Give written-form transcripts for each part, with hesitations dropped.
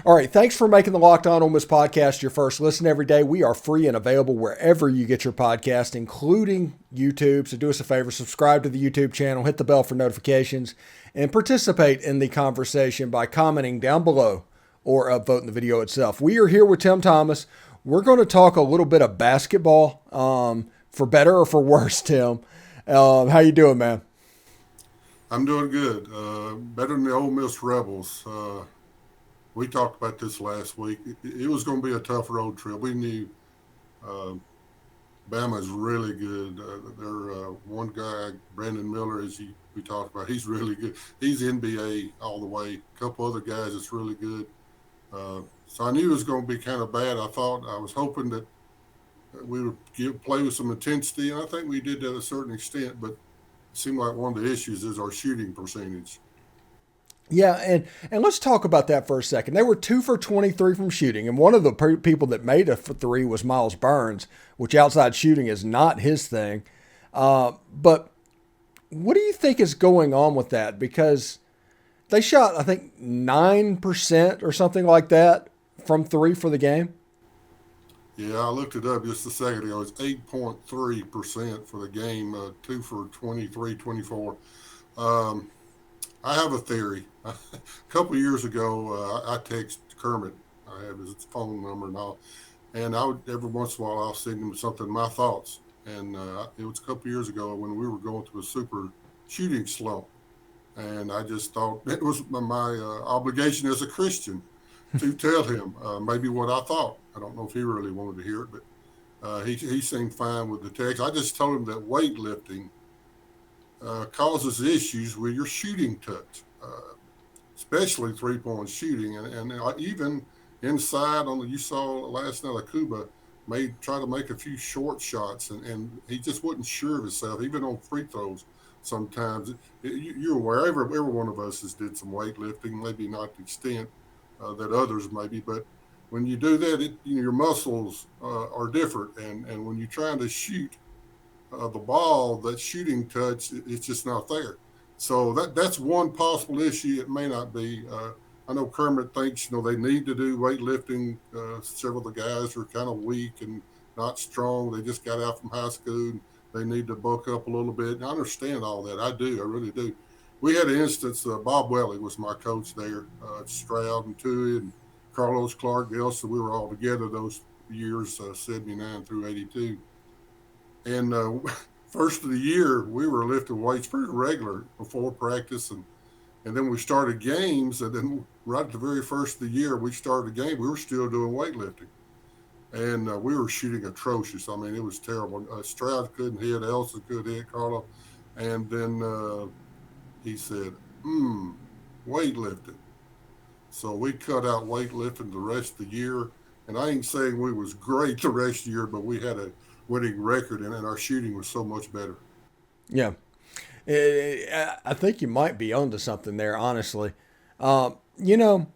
All right, thanks for making the Locked On Ole Miss podcast your first listen every day. We are free and available wherever you get your podcast, including YouTube. So do us a favor, subscribe to the YouTube channel, hit the bell for notifications, and participate in the conversation by commenting down below or upvoting the video itself. We are here with Tim Thomas. We're going to talk a little bit of basketball, for better or for worse, Tim. How you doing, man? I'm doing good. Better than the Ole Miss Rebels. We talked about this last week. It was going to be a tough road trip. We knew uh, Bama's really good. Their one guy, Brandon Miller, we talked about, he's really good. He's NBA all the way. A couple other guys that's really good. So I knew it was going to be kind of bad. I was hoping that we would play with some intensity, and I think we did that to a certain extent. But it seemed like one of the issues is our shooting percentage. Yeah, and let's talk about that for a second. They were 2 for 23 from shooting, and one of the people that made a three was Miles Burns, which outside shooting is not his thing. But what do you think is going on with that? Because they shot, I think, 9% or something like that from three for the game. Yeah, I looked it up just a second ago. It's 8.3% for the game, 2 for 23, 24. Um, I have a theory. A couple of years ago, I texted Kermit. I have his phone number and all. And every once in a while, I'll send him something, my thoughts. And it was a couple of years ago when we were going through a super shooting slump. And I just thought it was my obligation as a Christian to tell him maybe what I thought. I don't know if he really wanted to hear it, but he seemed fine with the text. I just told him that weightlifting causes issues with your shooting touch, especially 3-point shooting, and even inside on the you saw last night, Akuba made try to make a few short shots, and he just wasn't sure of himself, even on free throws. Sometimes you're aware every one of us has did some weightlifting, maybe not the extent that others maybe, but when you do that, your muscles are different, and when you're trying to shoot the ball, that shooting touch, it's just not there. So that's one possible issue. It may not be. I know Kermit thinks they need to do weightlifting. Several of the guys are kind of weak and not strong. They just got out from high school. And they need to bulk up a little bit. And I understand all that. I do. I really do. We had an instance. Bob Welly was my coach there. Stroud and Tui and Carlos Clark, Elsa. We were all together those years, 79 through 82. And first of the year, we were lifting weights pretty regular before practice, and then we started games, and then right at the very first of the year, we started a game. We were still doing weightlifting, and we were shooting atrocious. I mean, it was terrible. Stroud couldn't hit, Elsa could hit, Carlo, and then he said, weightlifting. So we cut out weightlifting the rest of the year, and I ain't saying we was great the rest of the year, but we had a winning record, and our shooting was so much better. Yeah. I think you might be onto something there, honestly. You know,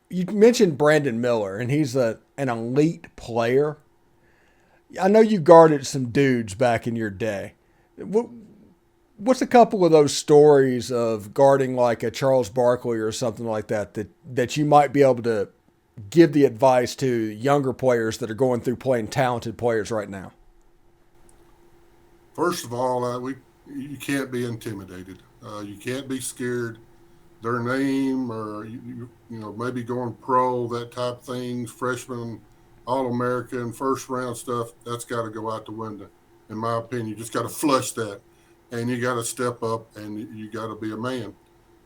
you mentioned Brandon Miller, and he's an elite player. I know you guarded some dudes back in your day. What's a couple of those stories of guarding like a Charles Barkley or something like that you might be able to give the advice to younger players that are going through playing talented players right now? First of all, you can't be intimidated. You can't be scared. Their name, or maybe going pro, that type of things, freshman, All American, first round stuff. That's got to go out the window, in my opinion. You just got to flush that, and you got to step up, and you got to be a man.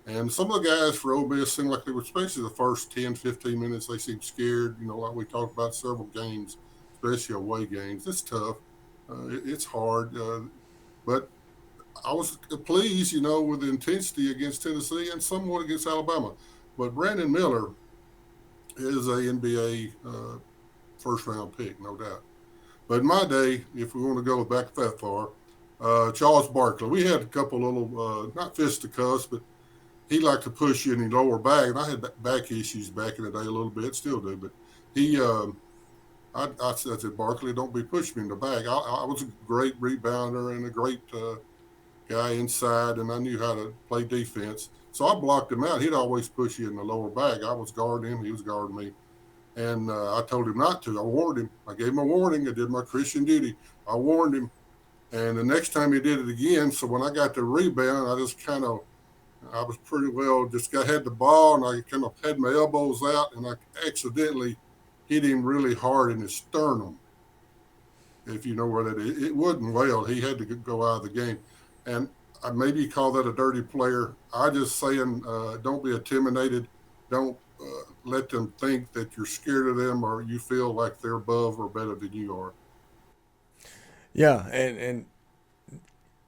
And some of the guys for Ole Miss seemed like they were, especially the first 10, 15 minutes, they seemed scared. Like we talked about several games, especially away games. It's tough. It's hard. But I was pleased, with the intensity against Tennessee and somewhat against Alabama. But Brandon Miller is a NBA first round pick, no doubt. But in my day, if we want to go back that far, Charles Barkley, we had a couple little, not fisticuffs, but he liked to push you in the lower back. And I had back issues back in the day a little bit, still do. But he, I said, Barkley, don't be pushing me in the back. I was a great rebounder and a great guy inside, and I knew how to play defense. So I blocked him out. He'd always push you in the lower back. I was guarding him. He was guarding me. And I told him not to. I warned him. I gave him a warning. I did my Christian duty. I warned him. And the next time he did it again. So when I got the rebound, I was pretty well just had the ball and I kind of had my elbows out and I accidentally hit him really hard in his sternum. If you know where that is, it wasn't well. He had to go out of the game. And I maybe call that a dirty player. I just saying, don't be intimidated. Don't let them think that you're scared of them or you feel like they're above or better than you are. Yeah, and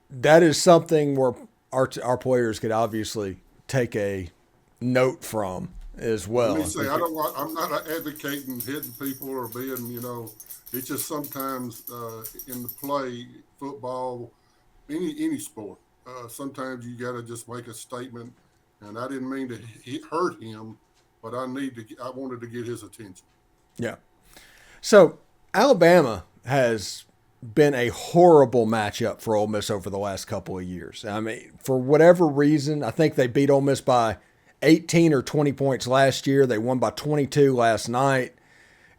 that is something where our players could obviously take a note from as Let well. me say, I'm not advocating hitting people or being, it's just sometimes in the play, football, any sport, sometimes you got to just make a statement. And I didn't mean to hurt him, but I wanted to get his attention. Yeah. So Alabama has been a horrible matchup for Ole Miss over the last couple of years. I mean, for whatever reason, I think they beat Ole Miss by 18 or 20 points last year. They won by 22 last night.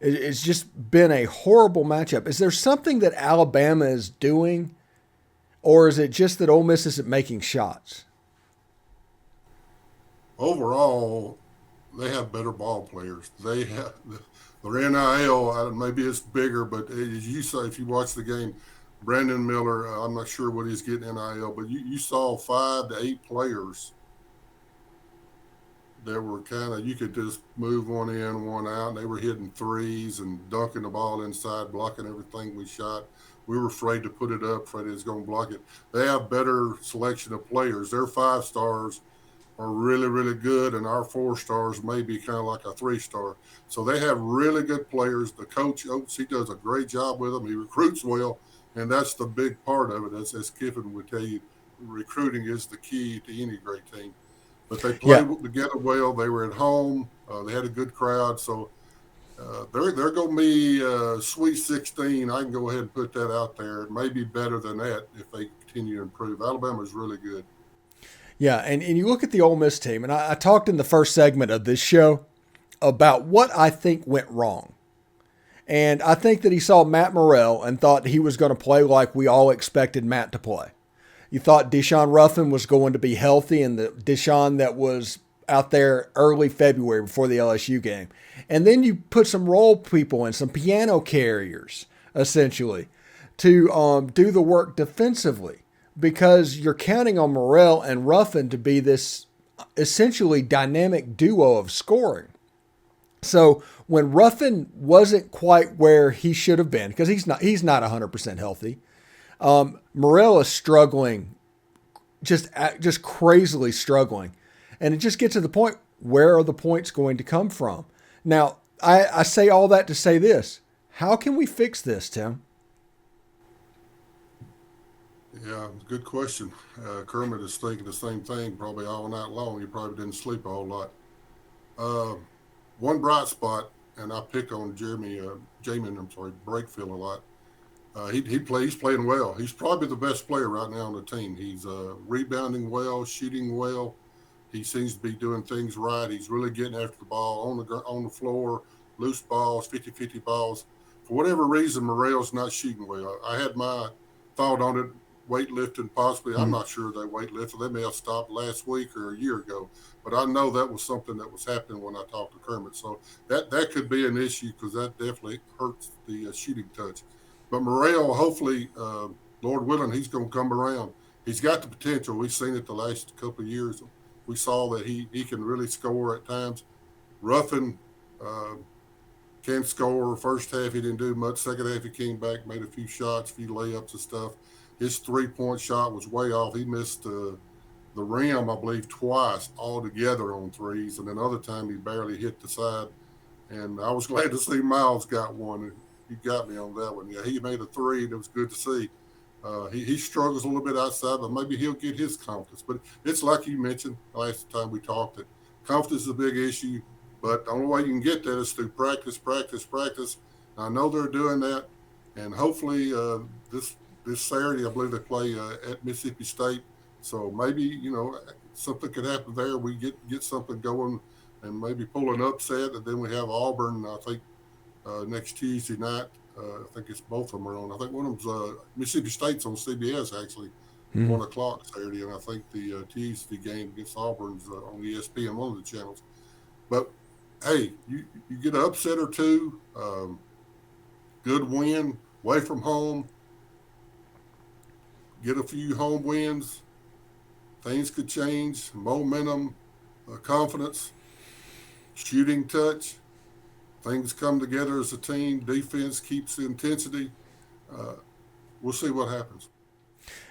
It's just been a horrible matchup. Is there something that Alabama is doing, or is it just that Ole Miss isn't making shots? Overall, they have better ball players. They have their NIL. Maybe it's bigger, but as you say, if you watch the game, Brandon Miller, I'm not sure what he's getting NIL, but you saw 5 to 8 players that were kind of, you could just move one in, one out, and they were hitting threes and dunking the ball inside, blocking everything we shot. We were afraid to put it up, afraid it was going to block it. They have better selection of players. Their 5 stars are really, really good, and our 4 stars may be kind of like a 3 star. So they have really good players. The coach, Oates, he does a great job with them. He recruits well, and that's the big part of it. As Kiffin would tell you, recruiting is the key to any great team. But they Yeah. played together well. They were at home. They had a good crowd. So they're going to be Sweet 16. I can go ahead and put that out there. It may be better than that if they continue to improve. Alabama's really good. Yeah, and you look at the Ole Miss team, and I talked in the first segment of this show about what I think went wrong. And I think that he saw Matt Morel and thought he was going to play like we all expected Matt to play. You thought Deshaun Ruffin was going to be healthy, and the Deshaun that was out there early February before the LSU game. And then you put some role people in, some piano carriers, essentially, to do the work defensively, because you're counting on Morel and Ruffin to be this essentially dynamic duo of scoring. So when Ruffin wasn't quite where he should have been, because he's not 100% healthy, Morel is struggling, just crazily struggling. And it just gets to the point, where are the points going to come from? Now, I say all that to say this. How can we fix this, Tim? Yeah, good question. Kermit is thinking the same thing probably all night long. He probably didn't sleep a whole lot. Uh, One bright spot, and I pick on Brakefield a lot. He's playing well. He's probably the best player right now on the team. He's rebounding well, shooting well. He seems to be doing things right. He's really getting after the ball on the floor, loose balls, 50-50 balls. For whatever reason, Morel's not shooting well. I had my thought on it, weightlifting possibly. I'm not sure they weightlifted. They may have stopped last week or a year ago, but I know that was something that was happening when I talked to Kermit. So that could be an issue because that definitely hurts the shooting touch. But Morel, hopefully, Lord willing, he's going to come around. He's got the potential. We've seen it the last couple of years. We saw that he can really score at times. Ruffin uh, can score. First half, he didn't do much. Second half, he came back, made a few shots, a few layups and stuff. His 3-point shot was way off. He missed the rim, I believe, twice altogether on threes. And then other time, he barely hit the side. And I was glad to see Miles got one. He got me on that one. Yeah, he made a three, and it was good to see. He struggles a little bit outside, but maybe he'll get his confidence. But it's like you mentioned last time we talked that confidence is a big issue. But the only way you can get that is through practice, practice, practice. And I know they're doing that, and hopefully this Saturday I believe they play at Mississippi State. So maybe something could happen there. We get something going and maybe pull an upset, and then we have Auburn. I think next Tuesday night. I think it's both of them are on. I think one of them's Mississippi State's on CBS actually, Hmm. 1 o'clock Saturday, and I think the Tuesday game against Auburn's on ESPN, one of the channels. But hey, you get an upset or two, good win away from home, get a few home wins, things could change. Momentum, confidence, shooting touch, things come together as a team. Defense keeps the intensity. Uh, we'll see what happens.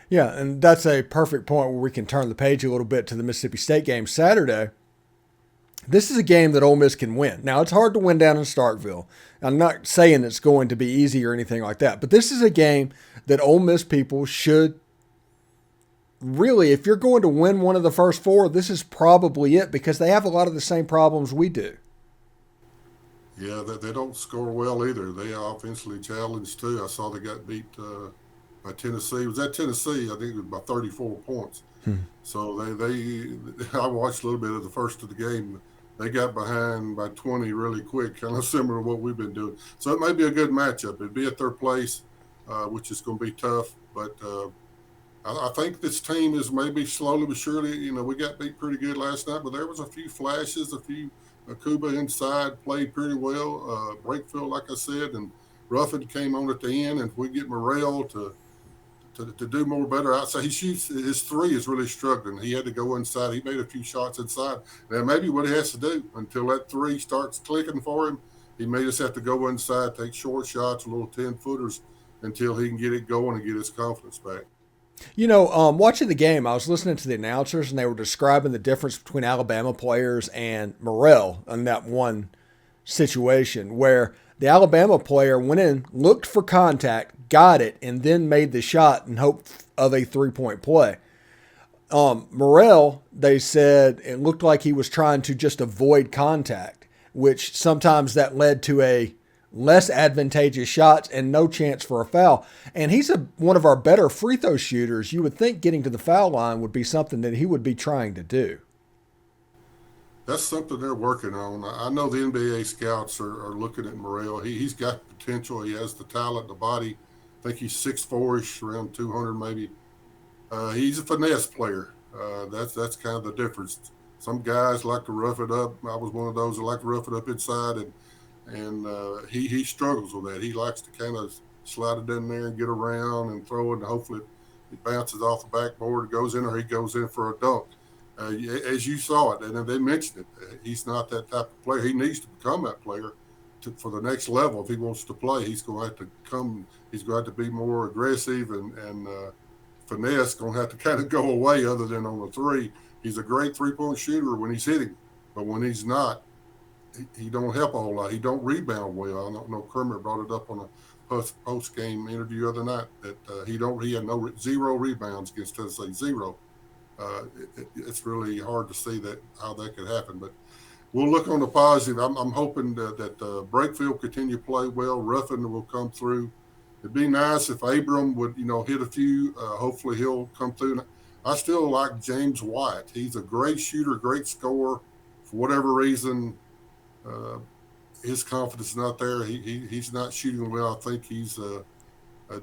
Yeah, and that's a perfect point where we can turn the page a little bit to the Mississippi State game Saturday. This is a game that Ole Miss can win. Now, it's hard to win down in Starkville. I'm not saying it's going to be easy or anything like that, but this is a game that Ole Miss people should really, if you're going to win one of the first four, this is probably it because they have a lot of the same problems we do. Yeah, they don't score well either. They are offensively challenged too. I saw they got beat by Tennessee. It was at Tennessee? I think it was by 34 points. So they I watched a little bit of the first of the game. They got behind by 20 really quick, kind of similar to what we've been doing. So it may be a good matchup. It'd be at their place, which is going to be tough. But I think this team is maybe slowly but surely. We got beat pretty good last night, but there was a few flashes, a few. Kuba inside played pretty well. Brakefield, like I said, and Ruffin came on at the end. And if we get Morel to do more better outside, he shoots his three is really struggling. He had to go inside. He made a few shots inside. Now maybe what he has to do until that three starts clicking for him, he may just have to go inside, take short shots, little 10-footers until he can get it going and get his confidence back. Watching the game, I was listening to the announcers, and they were describing the difference between Alabama players and Morel in that one situation where the Alabama player went in, looked for contact, got it, and then made the shot in hope of a three-point play. Morel, they said it looked like he was trying to just avoid contact, which sometimes that led to a less advantageous shots and no chance for a foul. And he's one of our better free throw shooters. You would think getting to the foul line would be something that he would be trying to do. That's something they're working on. I know the NBA scouts are looking at Morel. He's got potential. He has the talent, the body. I think he's 6'4", around 200 maybe. He's a finesse player. That's kind of the difference. Some guys like to rough it up. I was one of those that like to rough it up inside, and he struggles with that. He likes to kind of slide it in there and get around and throw it, and hopefully it bounces off the backboard, goes in, or he goes in for a dunk. As you saw it, and they mentioned it, he's not that type of player. He needs to become that player for the next level. If he wants to play, he's going to have to come. He's going to have to be more aggressive, and finesse going to have to kind of go away. Other than on the three, he's a great 3-point shooter when he's hitting, but when he's not, he don't help a whole lot. He don't rebound well. I don't know. Kermit brought it up on a post game interview the other night that he had zero rebounds against Tennessee, zero. It's really hard to see how that could happen, but we'll look on the positive. I'm hoping that Brakefield continue to play well. Ruffin will come through. It'd be nice if Abram would hit a few. Hopefully he'll come through. I still like James White. He's a great shooter, great scorer. For whatever reason, his confidence is not there. He's not shooting well. I think he's a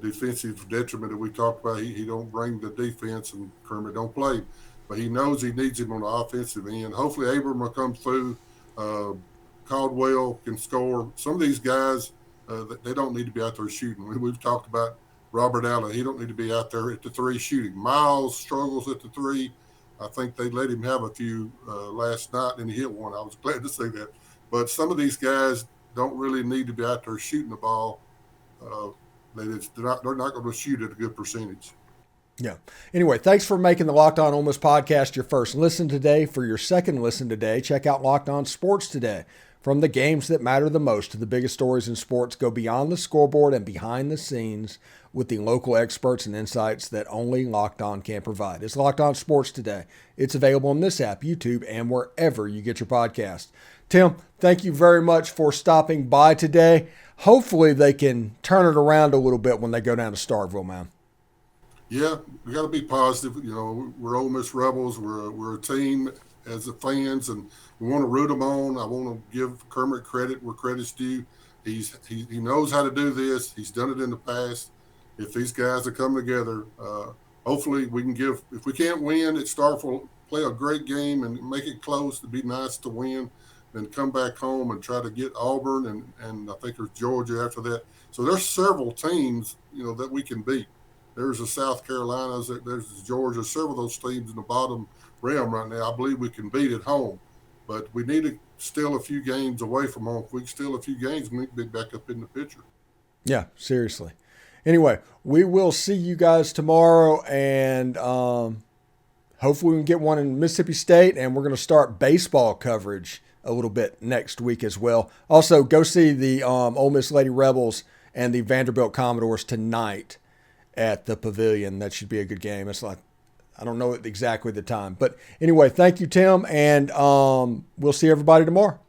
defensive detriment that we talked about. He don't bring the defense, and Kermit don't play, but he knows he needs him on the offensive end. Hopefully Abram will come through. Caldwell can score. Some of these guys, they don't need to be out there shooting. We've talked about Robert Allen. He don't need to be out there at the three shooting. Miles struggles at the three. I think they let him have a few last night, and he hit one. I was glad to see that. But some of these guys don't really need to be out there shooting the ball. They're not going to shoot at a good percentage. Yeah. Anyway, thanks for making the Locked On Ole Miss podcast your first listen today. For your second listen today, check out Locked On Sports Today. From the games that matter the most to the biggest stories in sports, go beyond the scoreboard and behind the scenes with the local experts and insights that only Locked On can provide. It's Locked On Sports Today. It's available on this app, YouTube, and wherever you get your podcast. Tim, thank you very much for stopping by today. Hopefully they can turn it around a little bit when they go down to Starkville, man. Yeah, we got to be positive. You know, we're Ole Miss Rebels. We're a team as the fans, and we want to root them on. I want to give Kermit credit where credit's due. He knows how to do this. He's done it in the past. If these guys are coming together, hopefully we can give. If we can't win at Starkville, play a great game and make it close. It'd be nice to win, then come back home and try to get Auburn and I think there's Georgia after that. So there's several teams that we can beat. There's the South Carolinas, there's the Georgia, several of those teams in the bottom realm right now. I believe we can beat at home, but we need to steal a few games away from home. If we can steal a few games, we need to be back up in the picture. Yeah, seriously. Anyway, we will see you guys tomorrow, and hopefully we can get one in Mississippi State, and we're going to start baseball coverage a little bit next week as well. Also, go see the Ole Miss Lady Rebels and the Vanderbilt Commodores tonight at the Pavilion. That should be a good game. It's like, I don't know exactly the time. But anyway, thank you, Tim, and we'll see everybody tomorrow.